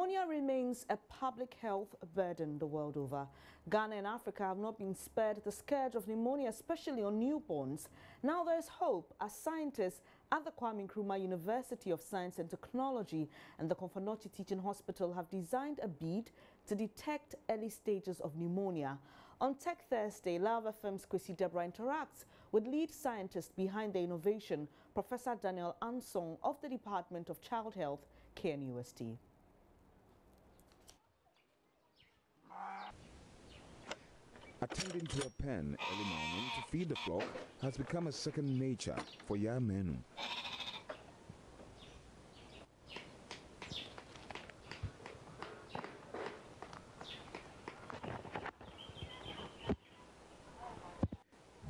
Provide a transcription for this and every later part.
Pneumonia remains a public health burden the world over. Ghana and Africa have not been spared the scourge of pneumonia, especially on newborns. Now there's hope as scientists at the Kwame Nkrumah University of Science and Technology and the Konfanochi Teaching Hospital have designed a bead to detect early stages of pneumonia. On Tech Thursday, Love FM's Kwesi Deborah interacts with lead scientist behind the innovation, Professor Daniel Ansong of the Department of Child Health, KNUST. Attending to a pen early morning to feed the flock has become a second nature for young men.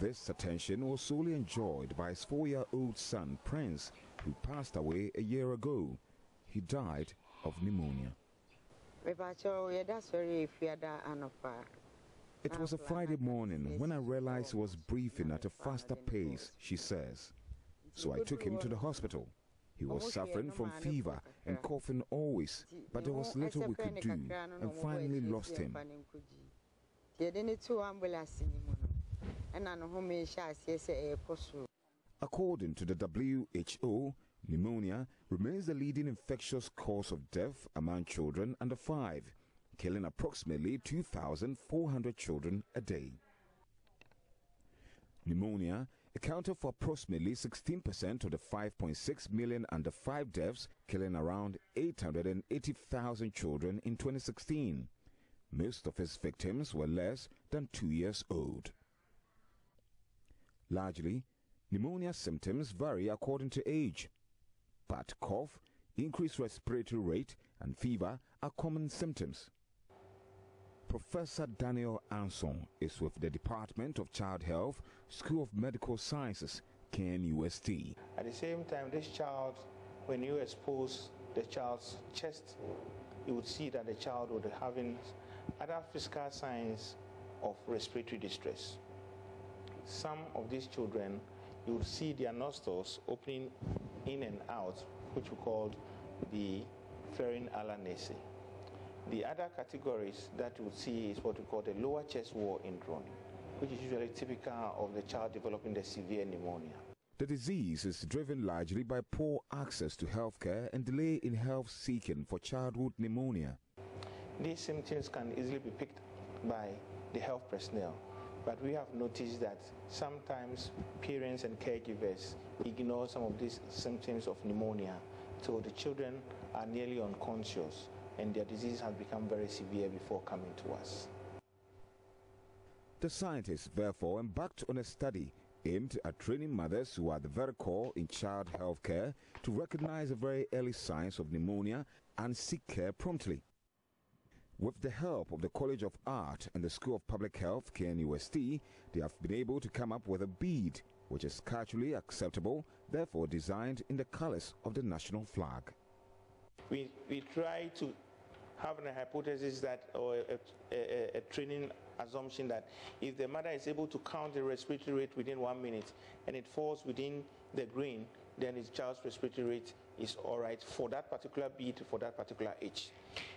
This attention was solely enjoyed by his 4-year-old son, Prince, who passed away a year ago. He died of pneumonia. It was a Friday morning when I realized he was breathing at a faster pace, she says. So I took him to the hospital. He was suffering from fever and coughing always, but there was little we could do, and finally lost him. According to the WHO, pneumonia remains the leading infectious cause of death among children under 5, killing approximately 2,400 children a day. Pneumonia accounted for approximately 16% of the 5.6 million under 5 deaths, killing around 880,000 children in 2016. Most of its victims were less than 2 years old. Largely, pneumonia symptoms vary according to age, but cough, increased respiratory rate, and fever are common symptoms. Professor Daniel Ansong is with the Department of Child Health, School of Medical Sciences, KNUST. At the same time, this child, when you expose the child's chest, you would see that the child would be having other physical signs of respiratory distress. Some of these children, you would see their nostrils opening in and out, which we call the pharynx alanase. The other categories that you would see is what we call the lower chest wall indrawn, which is usually typical of the child developing the severe pneumonia. The disease is driven largely by poor access to healthcare and delay in health seeking for childhood pneumonia. These symptoms can easily be picked by the health personnel, but we have noticed that sometimes parents and caregivers ignore some of these symptoms of pneumonia, so the children are nearly unconscious and their disease has become very severe before coming to us. The scientists therefore embarked on a study aimed at training mothers who are the very core in child health care to recognize the very early signs of pneumonia and seek care promptly. With the help of the College of Art and the School of Public Health, KNUST, they have been able to come up with a bead which is culturally acceptable, therefore designed in the colors of the national flag. We try to have a hypothesis that, or a training assumption that if the mother is able to count the respiratory rate within 1 minute and it falls within the green, then his child's respiratory rate is all right for that particular beat, for that particular age.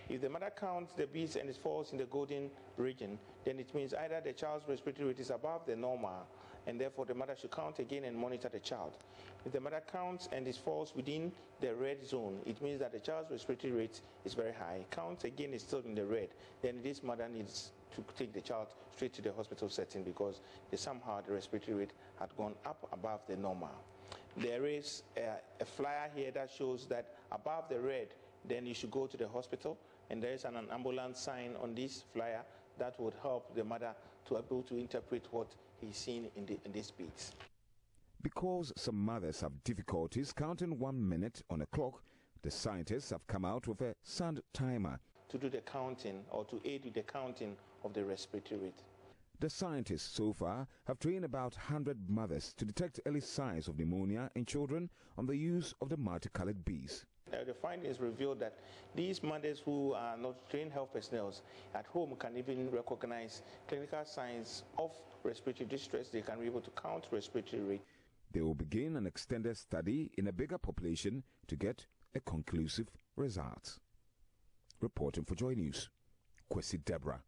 If the mother counts the beats and it falls in the golden region, then it means either the child's respiratory rate is above the normal, and therefore the mother should count again and monitor the child. If the mother counts and it falls within the red zone, it means that the child's respiratory rate is very high. Counts again is still in the red, then this mother needs to take the child straight to the hospital setting because somehow the respiratory rate had gone up above the normal. There is a flyer here that shows that above the red, then you should go to the hospital, and there is an ambulance sign on this flyer that would help the mother to be able to interpret what he's seen in these beats. Because some mothers have difficulties counting 1 minute on a clock, the scientists have come out with a sound timer to do the counting or to aid with the counting of the respiratory rate. The scientists so far have trained about 100 mothers to detect early signs of pneumonia in children on the use of the multicolored beads. The findings revealed that these mothers who are not trained health personnel at home can even recognize clinical signs of respiratory distress. They can be able to count respiratory rate. They will begin an extended study in a bigger population to get a conclusive result. Reporting for Joy News, Kwesi Deborah.